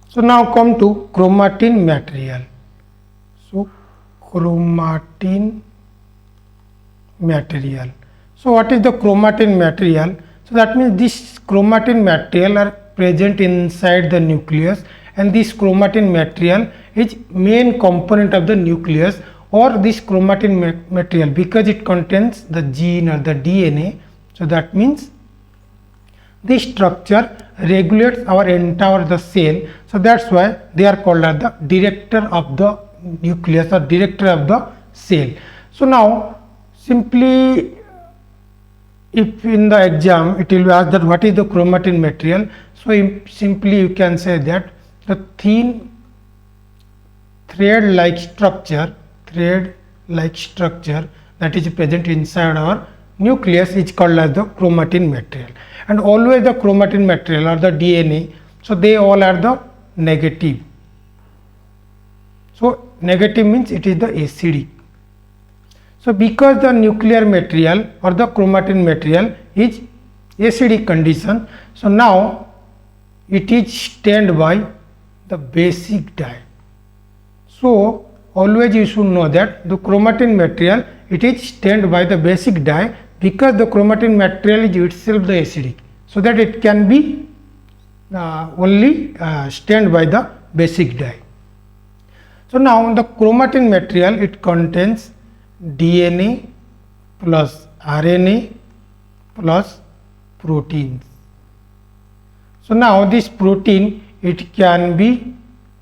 So now come to chromatin material. So chromatin material. So what is the chromatin material? So that means this chromatin material are present inside the nucleus, and this chromatin material is main component of the nucleus, or this chromatin material, because it contains the gene or the DNA. So that means this structure regulates our entire the cell. So that's why they are called as the director of the nucleus or director of the cell. So now simply, if in the exam it will be asked that what is the chromatin material, so simply you can say that the thin thread like structure that is present inside our nucleus is called as the chromatin material. And always the chromatin material or the DNA, so they all are the negative. So negative means it is the acidic. So because the nuclear material or the chromatin material is acidic condition, so now it is stained by the basic dye. So always you should know that the chromatin material, it is stained by the basic dye, because the chromatin material is itself the acidic, so that it can be only stained by the basic dye. So now the chromatin material, it contains DNA plus RNA plus proteins. So now this protein, it can be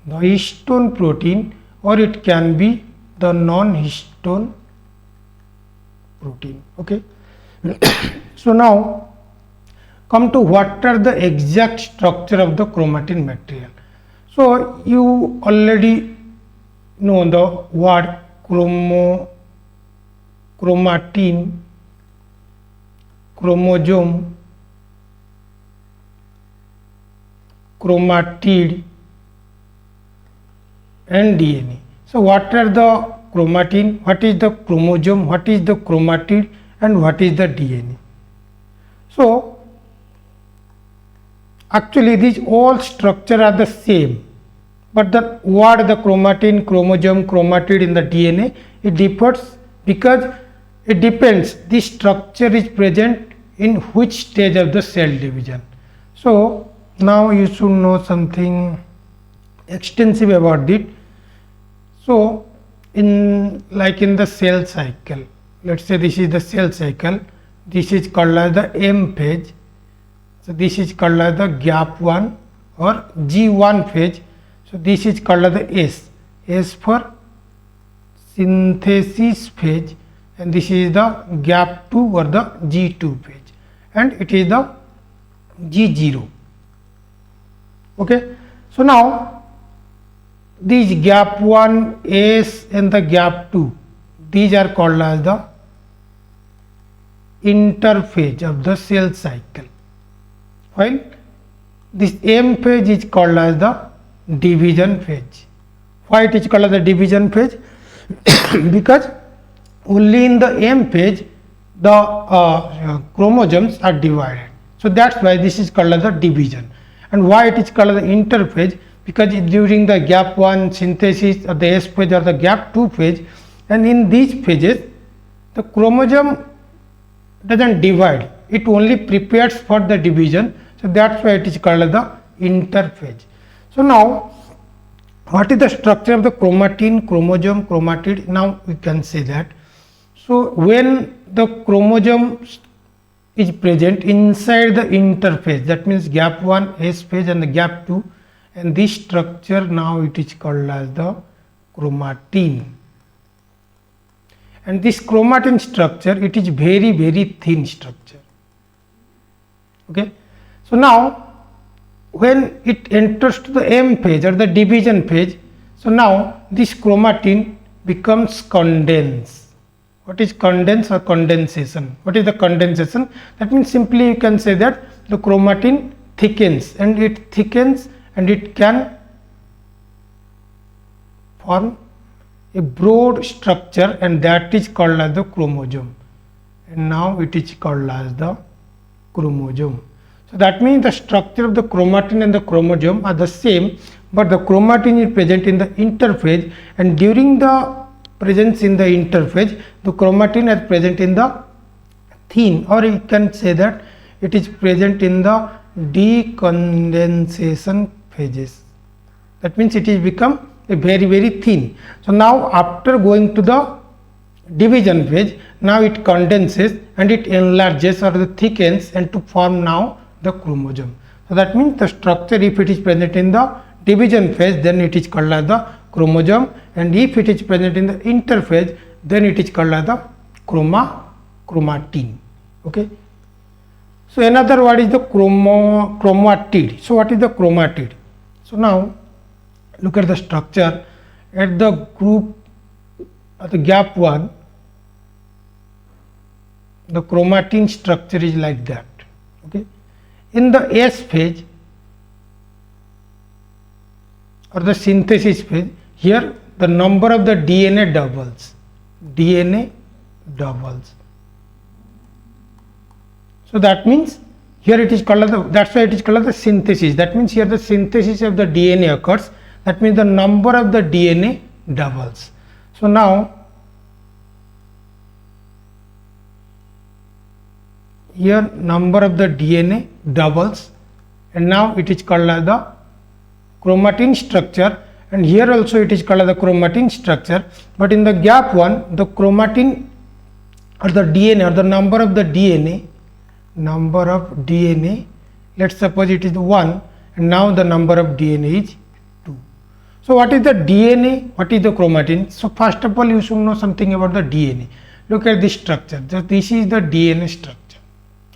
the histone protein or it can be the non-histone protein. Okay. So now come to what are the exact structure of the chromatin material. So you already know the word chromatin, chromosome, chromatid and DNA. So what are the chromatin, what is the chromosome, what is the chromatid and what is the DNA? So actually these all structure are the same, but the word the chromatin, chromosome, chromatid in the DNA, it differs because it depends the structure is present in which stage of the cell division. So now you should know something extensive about it. So in the cell cycle, let's say this is the cell cycle, this is called as the M phase. So this is called as the gap 1 or G1 phase. So this is called as the S for synthesis phase, and this is the gap 2 or the G2 phase, and it is the G0. Okay. So now these gap 1, S and the gap 2, these are called as the interphase of the cell cycle, while this M phase is called as the division phase. Why it is called as the division phase? Because only in the M phase the chromosomes are divided. So that's why this is called as the division. And why it is called as the interphase? Because during the gap 1 synthesis or the S phase or the gap 2 phase, and in these phases the chromosome doesn't divide, it only prepares for the division. So that's why it is called as the interphase. So now what is the structure of the chromatin, chromosome, chromatid? Now we can say that. So when the chromosome is present inside the interphase, that means gap 1 S phase and the gap 2, and this structure now it is called as the chromatin. And this chromatin structure, it is very thin structure. Okay. So now when it enters to the M phase or the division phase, so now this chromatin becomes condensed. What is condense or condensation? What is the condensation? That means simply you can say that the chromatin thickens, and it thickens and it can form a broad structure, and that is called as the chromosome. And now it is called as the chromosome. So that means the structure of the chromatin and the chromosome are the same, but the chromatin is present in the interphase, and during the presence in the interphase, the chromatin is present in the thin, or you can say that it is present in the decondensation phases. That means it is become a very thin. So now after going to the division phase, now it condenses and it enlarges or the thickens and to form now the chromosome. So that means the structure, if it is present in the division phase, then it is called as the chromosome, and if it is present in the interphase, then it is called as the chromatin. Okay. So another word is the chromatid. So what is the chromatid? So now look at the structure at the group at the gap 1. The chromatin structure is like that. Okay. In the S phase or the synthesis phase, here the number of the DNA doubles. So that means here it is called as the, that's why it is called as the synthesis. That means here the synthesis of the DNA occurs. That means the number of the DNA doubles. So now here number of the DNA doubles, and now it is called as the chromatin structure, and here also it is called as the chromatin structure. But in the gap 1, the chromatin or the DNA or the number of DNA, let's suppose it is 1, and now the number of DNA is 2. So what is the DNA? What is the chromatin? So first of all, you should know something about the DNA. Look at this structure. This is the DNA structure.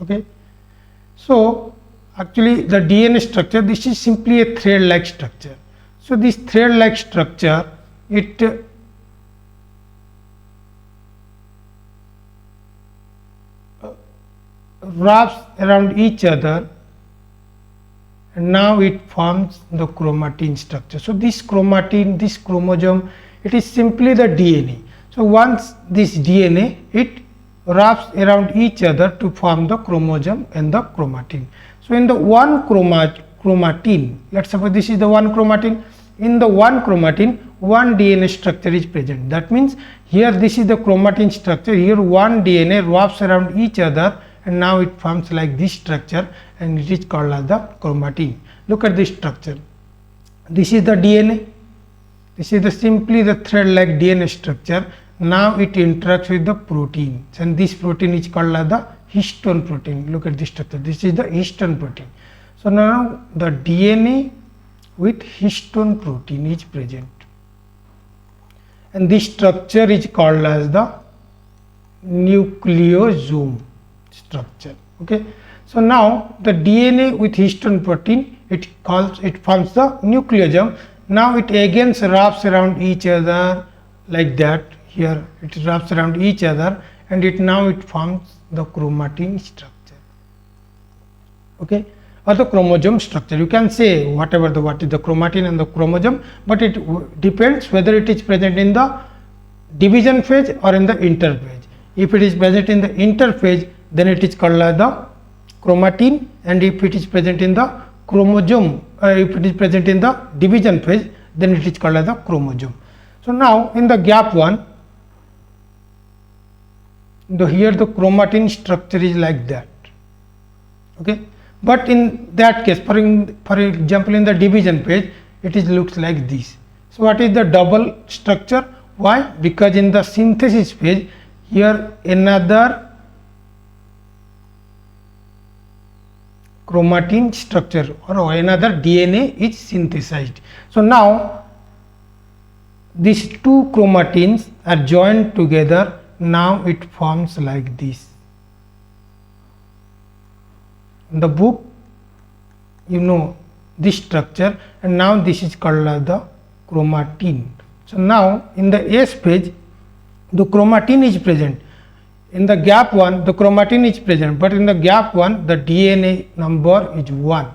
Okay. So actually the DNA structure, this is simply a thread like structure. So this thread like structure, it wraps around each other, and now it forms the chromatin structure. So this chromatin, this chromosome, it is simply the DNA. So once this DNA, it wraps around each other to form the chromosome and the chromatin. So in the one chromatin, let's suppose this is the one chromatin. In the one chromatin, one DNA structure is present. That means here this is the chromatin structure. Here one DNA wraps around each other, and now it forms like this structure, and it is called as the chromatin. Look at this structure. This is the DNA. This is the simply the thread like DNA structure. Now it interacts with the protein, and this protein is called as the histone protein. Look at this structure. This is the histone protein. So now the DNA with histone protein is present, and this structure is called as the nucleosome structure. Okay. So now the DNA with histone protein, it forms the nucleosome. Now it again wraps around each other like that. Here it wraps around each other, and it forms the chromatin structure. Okay, or the chromosome structure. You can say what is the chromatin and the chromosome, but it depends whether it is present in the division phase or in the interphase. If it is present in the interphase, then it is called as the chromatin, and if it is present in the chromosome, if it is present in the division phase, then it is called as the chromosome. So now in the gap 1, here the chromatin structure is like that. Okay, but in that case, for example, in the division phase, it looks like this. So what is the double structure? Why? Because in the synthesis phase, here another chromatin structure or another DNA is synthesized. So now these two chromatins are joined together. Now it forms like this. In the book, you know this structure, and now this is called as the chromatin. So now in the S phase, the chromatin is present. In the gap 1, the chromatin is present, but in the gap 1, the DNA number is 1.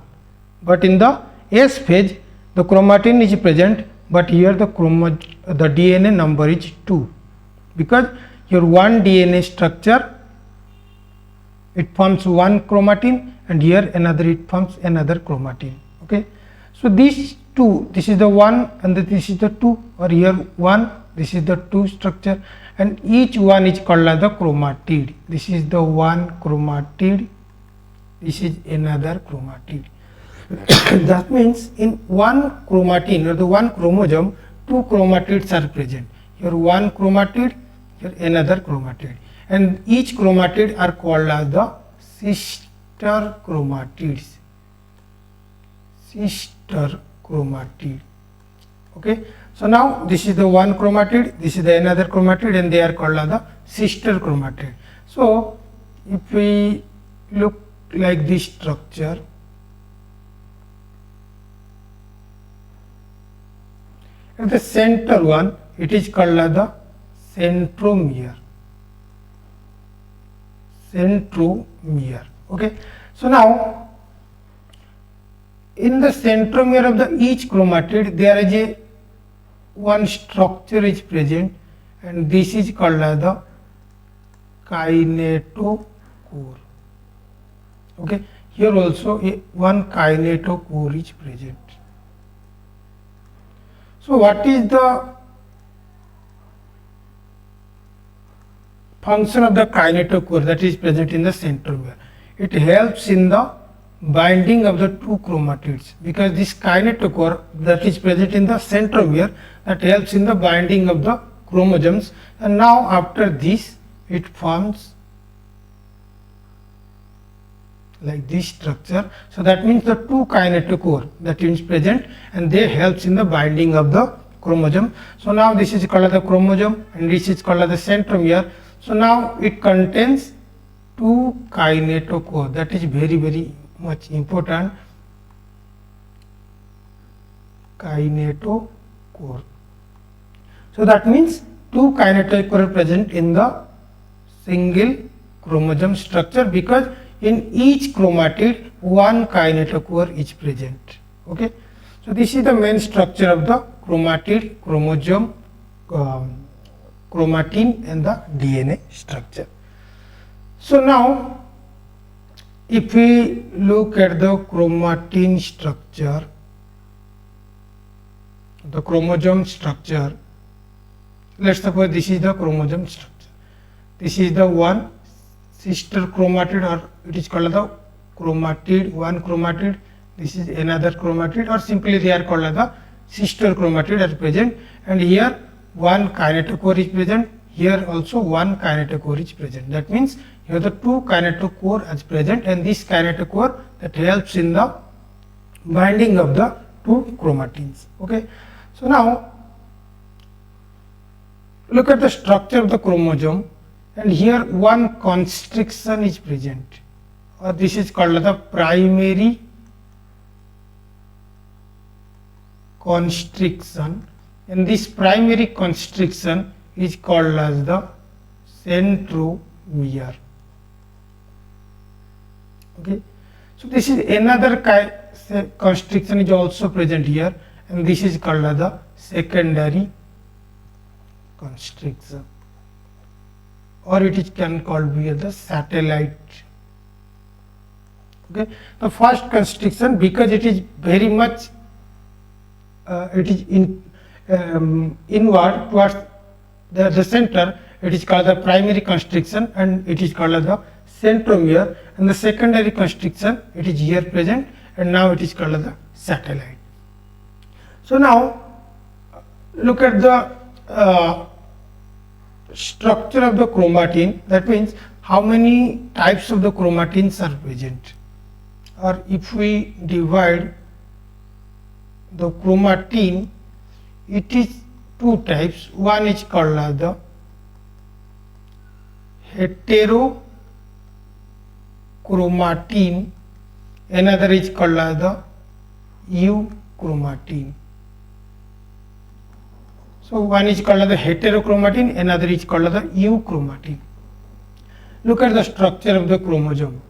But in the S phase, the chromatin is present, but here the DNA number is 2, because here one DNA structure, it forms one chromatin, and here another, it forms another chromatin. Okay, so this 2, this is the 1 and this is the 2, or here 1, this is the 2 structure, and each one is called as the chromatid. This is the one chromatid, this is another chromatid. That means in one chromatin or the one chromosome, 2 chromatids are present. Here one chromatid, here another chromatid, and each chromatid are called as the sister chromatids. Sister chromatid. Okay, so now this is the one chromatid, this is the another chromatid, and they are called as the sister chromatid. So if we look like this structure, at the center one, it is called as the centromere. Centromere. Okay, so now in the centromere of the each chromatid, there is a one structure is present, and this is called as the kinetochore. Okay, here also one kinetochore is present. So what is the function of the kinetochore that is present in the centromere? It helps in the binding of the 2 chromatids, because this kinetochore that is present in the centromere, that helps in the binding of the chromosomes, and now after this it forms like this structure. So that means the 2 kinetochore that is present, and they helps in the binding of the chromosome. So now this is called the chromosome, and this is called the centromere. So now it contains 2 kinetochore. That is very much important. Kinetochore. So that means 2 kinetochore are present in the single chromosome structure, because in each chromatid one kinetochore is present. Okay, so this is the main structure of the chromatid, chromosome, chromatin, and the DNA structure. So now if we look at the chromatin structure, the chromosome structure, let's suppose this is the chromosome structure. This is the one sister chromatid, or it is called the chromatid, one chromatid. This is another chromatid, or simply they are called as the sister chromatid are present, and here one kinetochore is present, here also one kinetochore is present. That means here the 2 kinetochore is present, and this kinetochore that helps in the binding of the 2 chromatins. Okay, so now look at the structure of the chromosome, and here one constriction is present, or this is called the primary constriction, and this primary constriction is called as the centromere. Okay, so this is another constriction is also present here, and this is called as the secondary constriction, or it is can called be the satellite. Okay, the first constriction, because it is very much it is inward towards the center, it is called the primary constriction, and it is called as the centromere, and the secondary constriction, it is here present, and now it is called as the satellite. So now look at the structure of the chromatin. That means how many types of the chromatins are present, or if we divide the chromatin, it is 2 types. One is called as the heterochromatin, another is called as the euchromatin. So one is called as the heterochromatin, another is called as the euchromatin. Look at the structure of the chromosome.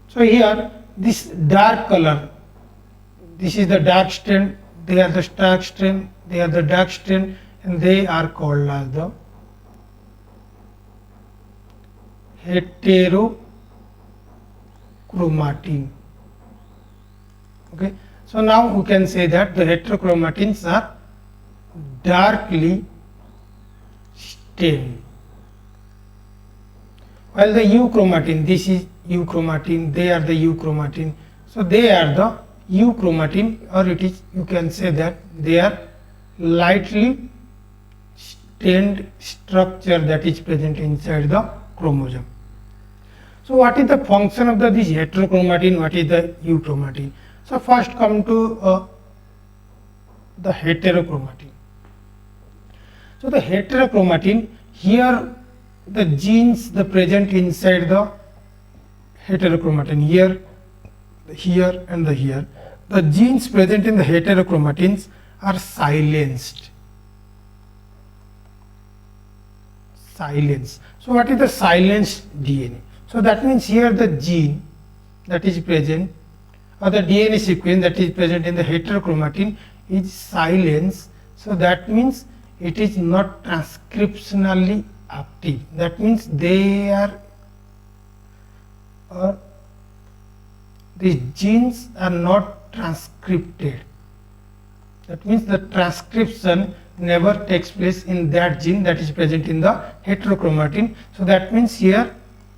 So here this dark color, this is the dark strand, they are the dark strand, they are the dark strand, and they are called as the heterochromatin. Okay, So now we can say that the heterochromatins are darkly stained, while the euchromatin, this is euchromatin, they are the euchromatin. So they are the euchromatin, or it is, you can say that they are lightly stained structure that is present inside the chromosome. So what is the function of this heterochromatin, what is the euchromatin? So first come to the heterochromatin. So the heterochromatin, here the genes the present inside the heterochromatin, here and here, the genes present in the heterochromatins are silenced. So what is the silenced DNA? So that means here the gene that is present, or the DNA sequence that is present in the heterochromatin is silenced. So that means it is not transcriptionally active. That means they are, these genes are not transcripted. That means the transcription never takes place in that gene that is present in the heterochromatin. So that means here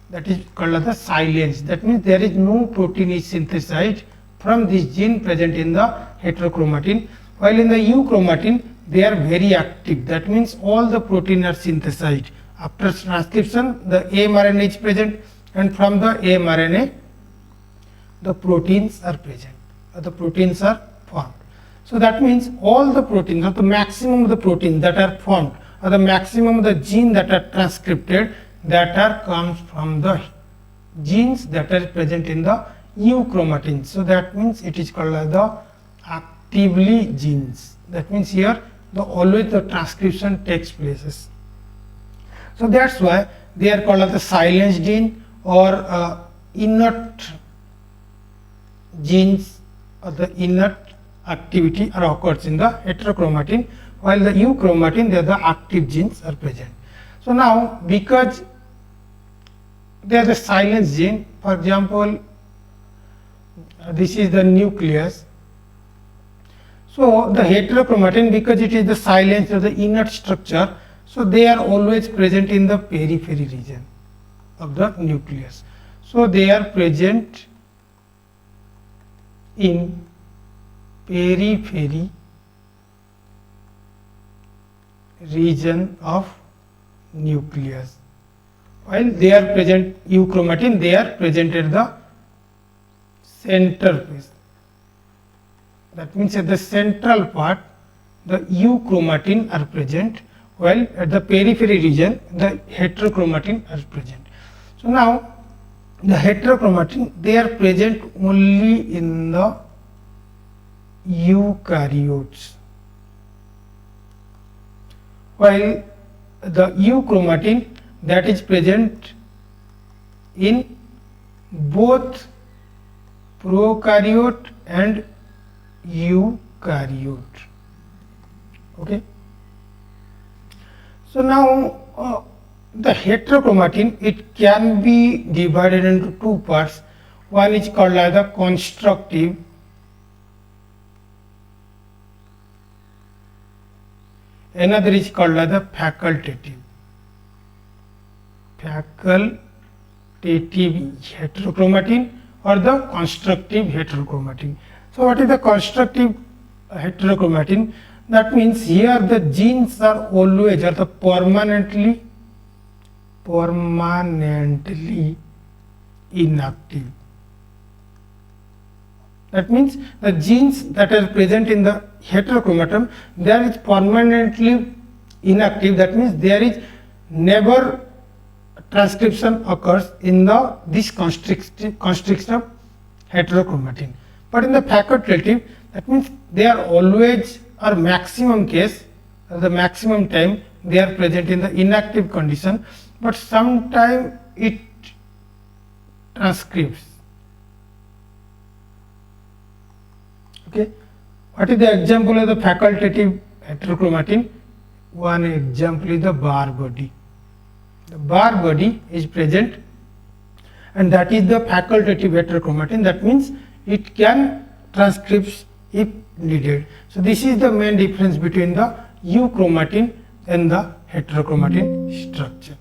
that is called as the silence. That means there is no protein is synthesized from this gene present in the heterochromatin, while in the euchromatin they are very active. That means all the protein are synthesized. After transcription the mRNA is present, and from the mRNA the proteins are present, the proteins are formed. So that means all the proteins, or the maximum of the proteins that are formed, or the maximum of the genes that are transcripted, that are comes from the genes that are present in the euchromatin. So that means it is called as the actively genes. That means here always the transcription takes places. So that's why they are called as the silence gene, or inert genes, or the inert activity occurs in the heterochromatin, while the euchromatin there the active genes are present. So now because they are the silence gene, for example this is the nucleus. So the heterochromatin, because it is the silence of the inert structure, so they are always present in the periphery region of the nucleus. So they are present in periphery region of nucleus, while they are present euchromatin, they are present at the center phase. That means at the central part the euchromatin are present, while at the periphery region the heterochromatin are present. So now the heterochromatin, they are present only in the eukaryotes, while the euchromatin that is present in both prokaryote and eukaryote. Okay. So now the heterochromatin, it can be divided into two parts. One is called as the constructive, another is called as the facultative heterochromatin, or the constructive heterochromatin. So what is the constructive heterochromatin? That means here the genes are always, or the permanently inactive. That means the genes that are present in the heterochromatin, there is permanently inactive. That means there is never transcription occurs in this constriction of heterochromatin. But in the facultative, that means they are always, or maximum case, the maximum time they are present in the inactive condition, but sometime it transcribes. Okay. What is the example of the facultative heterochromatin? One example is the bar body. The bar body is present, and that is the facultative heterochromatin. That means it can transcribe if needed. So this is the main difference between the euchromatin and the heterochromatin structure.